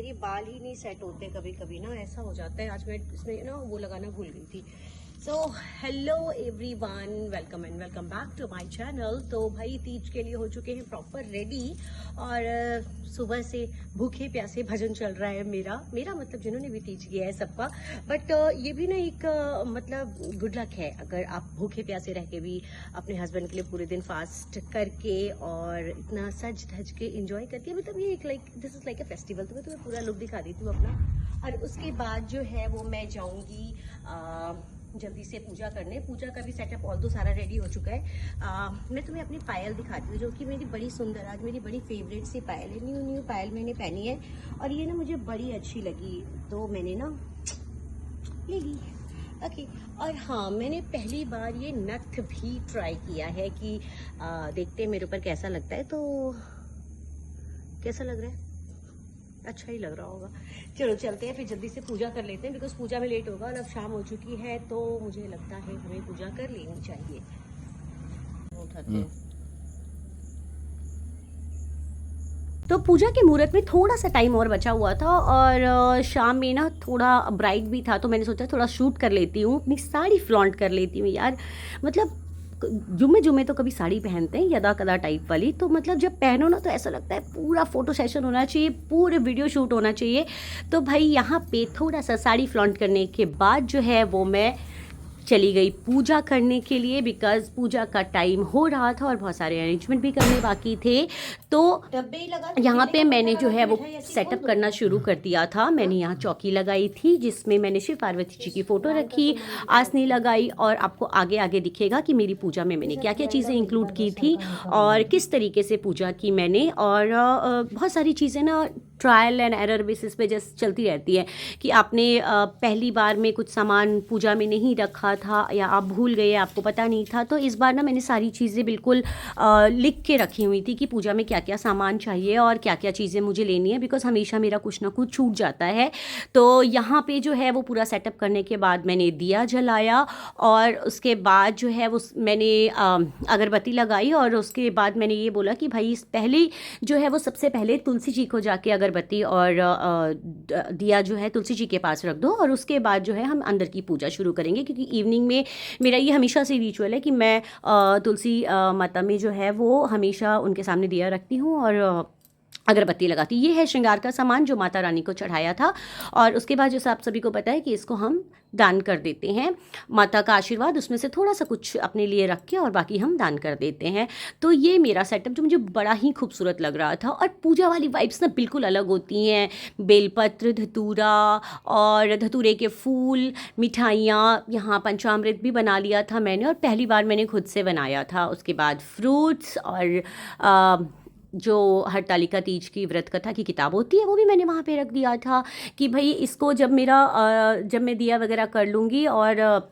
मेरी बाल ही नहीं सेट होते, कभी कभी ना ऐसा हो जाता है। आज मैं इसमें ना वो लगाना भूल गई थी। So hello everyone, welcome and welcome back to my channel. तो भाई तीज के लिए हो चुके हैं प्रॉपर रेडी और सुबह से भूखे प्यासे भजन चल रहा है मेरा मतलब जिन्होंने भी तीज किया है सबका। बट ये भी ना एक मतलब गुड लक है अगर आप भूखे प्यासे रह के भी अपने हस्बैंड के लिए पूरे दिन फास्ट करके और इतना सज धज के एंजॉय करके, मतलब ये एक like this is like a festival. तो मैं तुम्हें पूरा लुक दिखा देती हूँ अपना। और उसके बाद जो है वो मैं जाऊँगी जल्दी से पूजा करने। पूजा का भी सेटअप ऑल तो सारा रेडी हो चुका है। मैं तुम्हें अपनी पायल दिखाती हूँ जो कि मेरी बड़ी सुंदर, आज मेरी बड़ी फेवरेट सी पायल है। न्यू पायल मैंने पहनी है और ये ना मुझे बड़ी अच्छी लगी तो मैंने ना ले ली। ओके और हाँ, मैंने पहली बार ये नथ भी ट्राई किया है कि देखते हैं मेरे ऊपर कैसा लगता है। तो कैसा लग रहा है? अच्छा ही लग रहा होगा। चलो चलते हैं फिर जल्दी से पूजा कर लेते हैं, बिकॉज पूजा में लेट होगा और अब शाम हो चुकी है तो मुझे लगता है हमें पूजा कर लेनी चाहिए। उठाते हैं। तो पूजा के मुहूर्त में थोड़ा सा टाइम और बचा हुआ था और शाम में ना थोड़ा ब्राइट भी था, तो मैंने सोचा थोड़ा शूट कर लेती हूँ, अपनी साड़ी फ्लॉन्ट कर लेती हूँ यार। मतलब जुम्मे जुम्मे तो कभी साड़ी पहनते हैं यदा कदा टाइप वाली, तो मतलब जब पहनो ना तो ऐसा लगता है पूरा फोटो सेशन होना चाहिए, पूरे वीडियो शूट होना चाहिए। तो भाई यहाँ पे थोड़ा सा साड़ी फ्लॉन्ट करने के बाद जो है वो मैं चली गई पूजा करने के लिए, बिकॉज पूजा का टाइम हो रहा था और बहुत सारे अरेंजमेंट भी करने बाकी थे। तो यहाँ पे मैंने जो है वो सेटअप करना शुरू कर दिया था। मैंने यहाँ चौकी लगाई थी जिसमें मैंने शिव पार्वती जी की फ़ोटो रखी, आसनी लगाई और आपको आगे आगे दिखेगा कि मेरी पूजा में मैंने क्या क्या चीज़ें इंक्लूड की थी और किस तरीके से पूजा की मैंने। और बहुत सारी चीज़ें ना ट्रायल एंड एरर बेसिस पे जस्ट चलती रहती है कि आपने पहली बार में कुछ सामान पूजा में नहीं रखा था या आप भूल गए, आपको पता नहीं था। तो इस बार ना मैंने सारी चीज़ें बिल्कुल लिख के रखी हुई थी कि पूजा में क्या क्या सामान चाहिए और क्या क्या चीज़ें मुझे लेनी है, बिकॉज हमेशा मेरा कुछ ना कुछ छूट जाता है। तो यहाँ पे जो है वो पूरा सेटअप करने के बाद मैंने दिया जलाया और उसके बाद जो है वो मैंने अगरबत्ती लगाई और उसके बाद मैंने ये बोला कि भाई पहले जो है वो सबसे पहले तुलसी जी को जाके अगरबत्ती और दिया जो है तुलसी जी के पास रख दो और उसके बाद जो है हम अंदर की पूजा शुरू करेंगे, क्योंकि इवनिंग में मेरा ये हमेशा से रिचुअल है कि मैं तुलसी माता में जो है वो हमेशा उनके सामने दिया रखती हूँ और अगरबत्ती लगाती। ये है श्रृंगार का सामान जो माता रानी को चढ़ाया था। और उसके बाद जैसा आप सभी को पता है कि इसको हम दान कर देते हैं, माता का आशीर्वाद उसमें से थोड़ा सा कुछ अपने लिए रख के और बाकी हम दान कर देते हैं। तो ये मेरा सेटअप जो मुझे बड़ा ही खूबसूरत लग रहा था। और पूजा वाली वाइब्स ना बिल्कुल अलग होती हैं। बेलपत्र, धतूरा और धतूरे के फूल, मिठाइयाँ, यहाँ पंचामृत भी बना लिया था मैंने और पहली बार मैंने खुद से बनाया था। उसके बाद फ्रूट्स और जो हरतालिका तीज की व्रत कथा की किताब होती है वो भी मैंने वहाँ पे रख दिया था कि भाई इसको जब मैं दिया वगैरह कर लूँगी और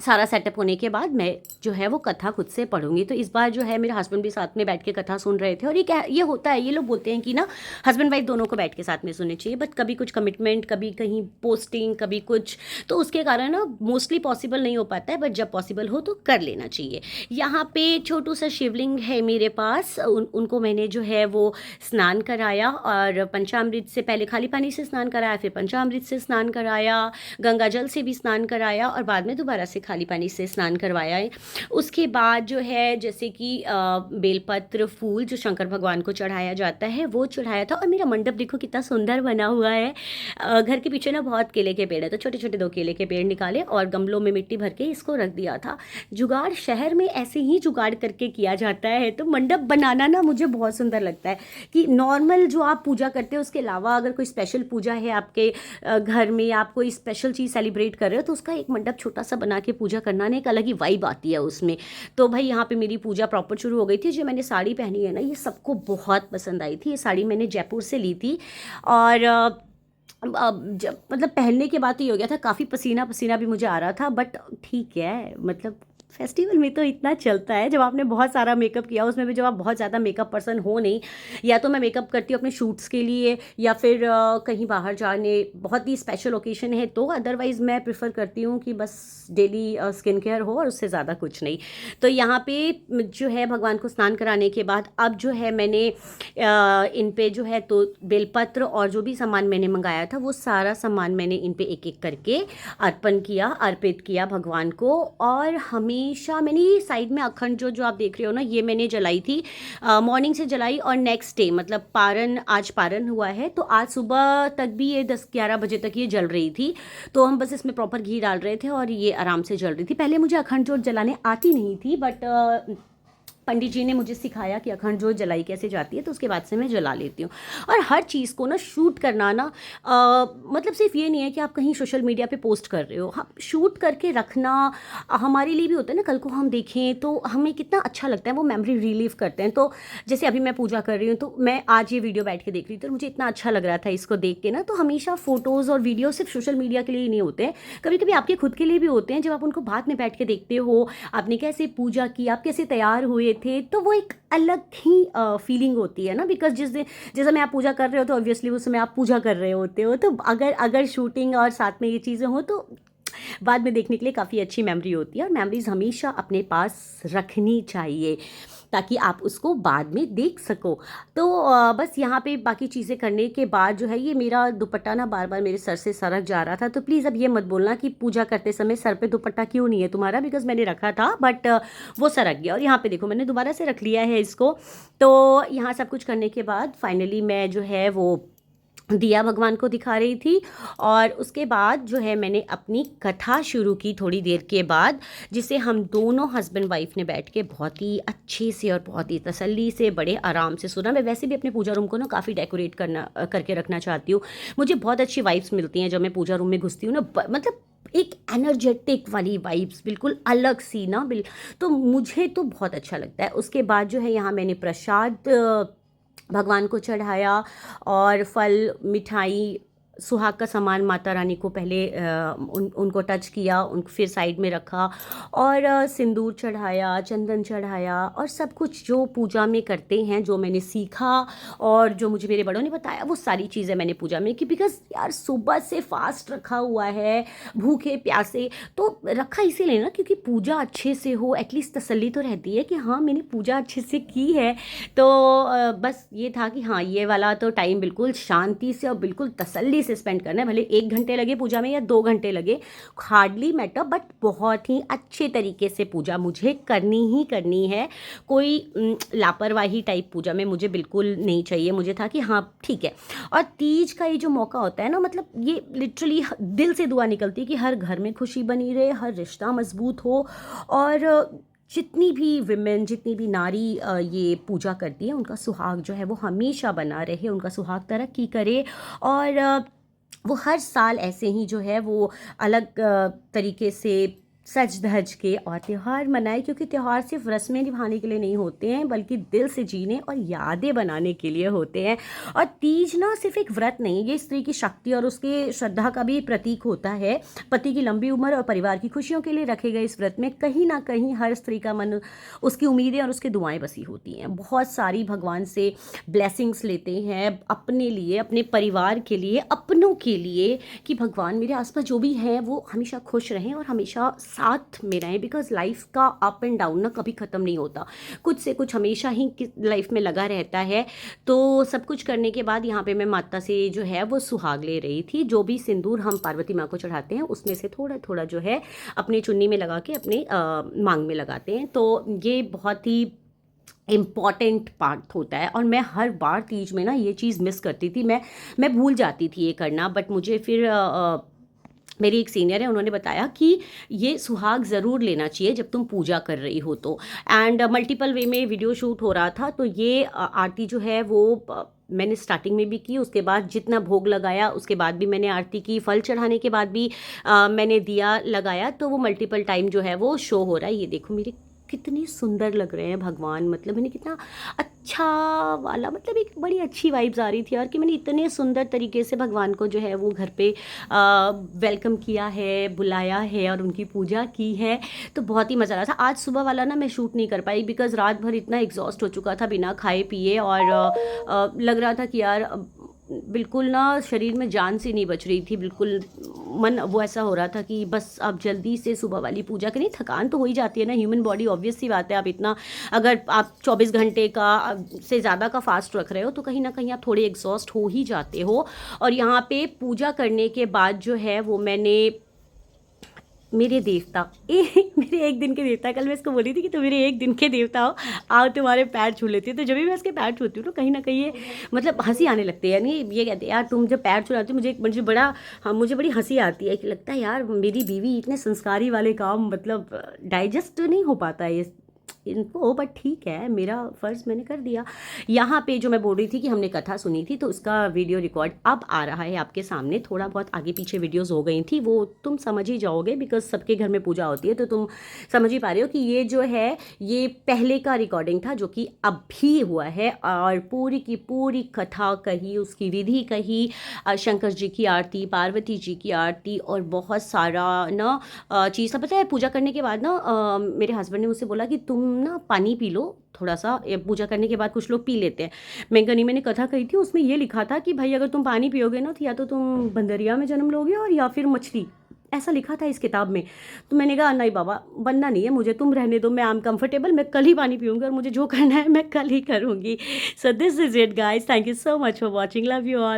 सारा सेटअप होने के बाद मैं जो है वो कथा खुद से पढ़ूंगी। तो इस बार जो है मेरे हस्बैंड भी साथ में बैठ के कथा सुन रहे थे। और ये होता है, ये लोग बोलते हैं कि ना हस्बैंड वाइफ दोनों को बैठ के साथ में सुननी चाहिए, बट कभी कुछ कमिटमेंट, कभी कहीं पोस्टिंग, कभी कुछ, तो उसके कारण ना मोस्टली पॉसिबल नहीं हो पाता है, बट जब पॉसिबल हो तो कर लेना चाहिए। यहाँ पे छोटू सा शिवलिंग है मेरे पास, उनको मैंने जो है वो स्नान कराया और पंचामृत से पहले खाली पानी से स्नान कराया, फिर पंचामृत से स्नान कराया, गंगा जल से भी स्नान कराया और बाद में दोबारा से खाली पानी से स्नान करवाया है। उसके बाद जो है जैसे कि बेलपत्र, फूल जो शंकर भगवान को चढ़ाया जाता है वो चढ़ाया था। और मेरा मंडप देखो कितना सुंदर बना हुआ है। घर के पीछे ना बहुत केले के पेड़ है, तो छोटे छोटे 2 केले के पेड़ निकाले और गमलों में मिट्टी भर के इसको रख दिया था। जुगाड़ शहर में ऐसे ही जुगाड़ करके किया जाता है। तो मंडप बनाना ना मुझे बहुत सुंदर लगता है कि नॉर्मल जो आप पूजा करते हो उसके अलावा अगर कोई स्पेशल पूजा है आपके घर में, आप कोई स्पेशल चीज़ सेलिब्रेट कर रहे हो, तो उसका एक मंडप छोटा सा बना के पूजा करना ना एक अलग ही वाइब आती है उसमें। तो भाई यहाँ पे मेरी पूजा प्रॉपर शुरू हो गई थी। जो मैंने साड़ी पहनी है ना, ये सबको बहुत पसंद आई थी। ये साड़ी मैंने जयपुर से ली थी और अब जब मतलब पहनने के बाद तो ये हो गया था, काफ़ी पसीना पसीना भी मुझे आ रहा था, बट ठीक है, मतलब फेस्टिवल में तो इतना चलता है, जब आपने बहुत सारा मेकअप किया, उसमें भी जब आप बहुत ज़्यादा मेकअप पर्सन हो नहीं, या तो मैं मेकअप करती हूँ अपने शूट्स के लिए, या फिर कहीं बाहर जाने बहुत ही स्पेशल ओकेशन है तो, अदरवाइज़ मैं प्रेफर करती हूँ कि बस डेली स्किन केयर हो और उससे ज़्यादा कुछ नहीं। तो यहाँ पे जो है भगवान को स्नान कराने के बाद अब जो है मैंने इन पे जो है तो बेलपत्र और जो भी सामान मैंने मंगाया था वो सारा सामान मैंने इन पे एक एक करके अर्पण किया, अर्पित किया भगवान को। और हमेशा मैंने ये साइड में अखंड जो आप देख रहे हो ना, ये मैंने जलाई थी, मॉर्निंग से जलाई और नेक्स्ट डे मतलब पारण, आज पारण हुआ है तो आज सुबह तक भी ये 10-11 बजे तक ये जल रही थी। तो हम बस इसमें प्रॉपर घी डाल रहे थे और ये आराम से जल रही थी। पहले मुझे अखंड जोत जलाने आती नहीं थी, बट पंडित जी ने मुझे सिखाया कि अखंड जोत जलाई कैसे जाती है, तो उसके बाद से मैं जला लेती हूँ। और हर चीज़ को ना शूट करना ना मतलब सिर्फ ये नहीं है कि आप कहीं सोशल मीडिया पे पोस्ट कर रहे हो, हाँ शूट करके रखना हमारे लिए भी होता है ना, कल को हम देखें तो हमें कितना अच्छा लगता है, वो मेमोरी रिलीव करते हैं। तो जैसे अभी मैं पूजा कर रही हूँ तो मैं आज ये वीडियो बैठ के देख रही थी तो मुझे इतना अच्छा लग रहा था इसको देख के ना। तो हमेशा फ़ोटोज़ और वीडियो सिर्फ सोशल मीडिया के लिए ही नहीं होते हैं, कभी कभी आपके खुद के लिए भी होते हैं। जब आप उनको बाद में बैठ के देखते हो, आपने कैसे पूजा की, आप कैसे तैयार हुए थे, तो वो एक अलग ही फीलिंग होती है ना। बिकॉज जिस दिन जिस समय आप पूजा कर रहे हो तो ऑब्वियसली उस समय आप पूजा कर रहे होते हो, तो अगर शूटिंग और साथ में ये चीज़ें हो तो बाद में देखने के लिए काफ़ी अच्छी मेमोरी होती है। और मेमोरीज हमेशा अपने पास रखनी चाहिए ताकि आप उसको बाद में देख सको। तो बस यहाँ पे बाकी चीज़ें करने के बाद जो है ये मेरा दुपट्टा ना बार बार मेरे सर से सरक जा रहा था। तो प्लीज़ अब ये मत बोलना कि पूजा करते समय सर पे दुपट्टा क्यों नहीं है तुम्हारा, बिकॉज मैंने रखा था बट वो सरक गया। और यहाँ पे देखो मैंने दोबारा से रख लिया है इसको। तो यहाँ सब कुछ करने के बाद फाइनली मैं जो है वो दिया भगवान को दिखा रही थी। और उसके बाद जो है मैंने अपनी कथा शुरू की थोड़ी देर के बाद, जिसे हम दोनों हस्बैंड वाइफ ने बैठ के बहुत ही अच्छे से और बहुत ही तसल्ली से बड़े आराम से सुना। मैं वैसे भी अपने पूजा रूम को ना काफ़ी डेकोरेट करके रखना चाहती हूँ। मुझे बहुत अच्छी वाइब्स मिलती हैं जब मैं पूजा रूम में घुसती हूँ ना, मतलब एक एनर्जेटिक वाली वाइब्स बिल्कुल अलग सी ना, तो मुझे तो बहुत अच्छा लगता है। उसके बाद जो है यहाँ मैंने प्रसाद भगवान को चढ़ाया और फल मिठाई सुहाग का सामान माता रानी को पहले उनको टच किया, फिर साइड में रखा और सिंदूर चढ़ाया, चंदन चढ़ाया और सब कुछ जो पूजा में करते हैं, जो मैंने सीखा और जो मुझे मेरे बड़ों ने बताया वो सारी चीज़ें मैंने पूजा में की। बिकॉज यार सुबह से फास्ट रखा हुआ है, भूखे प्यासे, तो रखा इसीलिए ना क्योंकि पूजा अच्छे से हो, एटलीस्ट तसल्ली तो रहती है कि हाँ मैंने पूजा अच्छे से की है। तो बस ये था कि हाँ ये वाला तो टाइम बिल्कुल शांति से और बिल्कुल तसल्ली से स्पेंड करना है, भले 1 घंटे लगे पूजा में या 2 घंटे लगे, हार्डली मैटर, बट बहुत ही अच्छे तरीके से पूजा मुझे करनी ही करनी है। कोई लापरवाही टाइप पूजा में मुझे बिल्कुल नहीं चाहिए। मुझे था कि हाँ ठीक है। और तीज का ये जो मौका होता है ना, मतलब ये लिटरली दिल से दुआ निकलती है कि हर घर में खुशी बनी रहे, हर रिश्ता मजबूत हो और जितनी भी विमेन, जितनी भी नारी ये पूजा करती है उनका सुहाग जो है वो हमेशा बना रहे, उनका सुहाग तरक्की करे और वो हर साल ऐसे ही जो है वो अलग तरीके से सज धज के और त्यौहार मनाए। क्योंकि त्यौहार सिर्फ रस्में निभाने के लिए नहीं होते हैं बल्कि दिल से जीने और यादें बनाने के लिए होते हैं। और तीज ना सिर्फ एक व्रत नहीं, ये स्त्री की शक्ति और उसके श्रद्धा का भी प्रतीक होता है। पति की लंबी उम्र और परिवार की खुशियों के लिए रखे गए इस व्रत में कहीं ना कहीं हर स्त्री का मन, उसकी उम्मीदें और उसकी दुआएं बसी होती हैं। बहुत सारी भगवान से ब्लेसिंग्स लेते हैं अपने लिए, अपने परिवार के लिए, अपनों के लिए, कि भगवान मेरे आसपास जो भी हैं वो हमेशा खुश रहें और हमेशा साथ में रहें। बिकॉज लाइफ का अप एंड डाउन ना कभी ख़त्म नहीं होता, कुछ से कुछ हमेशा ही लाइफ में लगा रहता है। तो सब कुछ करने के बाद यहाँ पे मैं माता से जो है वो सुहाग ले रही थी। जो भी सिंदूर हम पार्वती माँ को चढ़ाते हैं उसमें से थोड़ा थोड़ा जो है अपने चुन्नी में लगा के अपने मांग में लगाते हैं। तो ये बहुत ही इम्पॉर्टेंट पार्ट होता है और मैं हर बार तीज में ना ये चीज़ मिस करती थी। मैं भूल जाती थी ये करना, बट मुझे फिर मेरी एक सीनियर है, उन्होंने बताया कि ये सुहाग ज़रूर लेना चाहिए जब तुम पूजा कर रही हो तो। एंड मल्टीपल वे में वीडियो शूट हो रहा था तो ये आरती जो है वो मैंने स्टार्टिंग में भी की, उसके बाद जितना भोग लगाया उसके बाद भी मैंने आरती की, फल चढ़ाने के बाद भी मैंने दिया लगाया। तो वो मल्टीपल टाइम जो है वो शो हो रहा है। ये देखो मेरे कितने सुंदर लग रहे हैं भगवान, मतलब मैंने कितना अच्छा वाला, मतलब एक बड़ी अच्छी वाइब्स आ रही थी यार कि मैंने इतने सुंदर तरीके से भगवान को जो है वो घर पे वेलकम किया है, बुलाया है और उनकी पूजा की है। तो बहुत ही मज़ा आ रहा था। आज सुबह वाला ना मैं शूट नहीं कर पाई बिकॉज़ रात भर इतना एग्जॉस्ट हो चुका था बिना खाए पिए, और लग रहा था कि यार बिल्कुल ना शरीर में जान सी नहीं बच रही थी, बिल्कुल मन वो ऐसा हो रहा था कि बस अब जल्दी से सुबह वाली पूजा करें। थकान तो हो ही जाती है ना, ह्यूमन बॉडी, ऑब्वियस सी बात है। आप इतना, अगर आप 24 घंटे का से ज़्यादा का फास्ट रख रहे हो तो कहीं ना कहीं आप थोड़े एग्जॉस्ट हो ही जाते हो। और यहाँ पे पूजा करने के बाद जो है वो मैंने मेरे देवता मेरे एक दिन के देवता, कल मैं इसको बोली थी कि तुम मेरे एक दिन के देवता हो, आओ तुम्हारे पैर छू लेती है। तो जब भी मैं इसके पैर छूती हूँ तो कहीं ना कहीं ये मतलब हंसी आने लगती है, यानी ये कहते हैं यार तुम जब पैर छुलाती हो मुझे बड़ा, हाँ मुझे बड़ी हंसी आती है कि लगता है यार मेरी बीवी इतने संस्कारी वाले काम, मतलब डाइजेस्ट नहीं हो पाता है ये इनको, बट ठीक है, मेरा फ़र्ज़ मैंने कर दिया। यहाँ पे जो मैं बोल रही थी कि हमने कथा सुनी थी, तो उसका वीडियो रिकॉर्ड अब आ रहा है आपके सामने। थोड़ा बहुत आगे पीछे वीडियोस हो गई थी, वो तुम समझ ही जाओगे बिकॉज सबके घर में पूजा होती है, तो तुम समझ ही पा रहे हो कि ये जो है ये पहले का रिकॉर्डिंग था जो कि अभी हुआ है। और पूरी की पूरी कथा कही, उसकी विधि कही, शंकर जी की आरती, पार्वती जी की आरती और बहुत सारा ना चीज़ था। पता है पूजा करने के बाद ना मेरे हस्बैंड ने मुझसे बोला कि तुम ना पानी पी लो थोड़ा सा, ये पूजा करने के बाद कुछ लोग पी लेते हैं। मैं कहीं मैंने कथा कही थी, उसमें ये लिखा था कि भाई अगर तुम पानी पियोगे ना तो या तो तुम बंदरिया में जन्म लोगे और या फिर मछली, ऐसा लिखा था इस किताब में। तो मैंने कहा नहीं बाबा बनना नहीं है मुझे, तुम रहने दो, मैं आई एम कंफर्टेबल, मैं कल ही पानी पीऊँगी और मुझे जो करना है मैं कल ही करूँगी। So this is it guys, thank you so much for watching, love you all.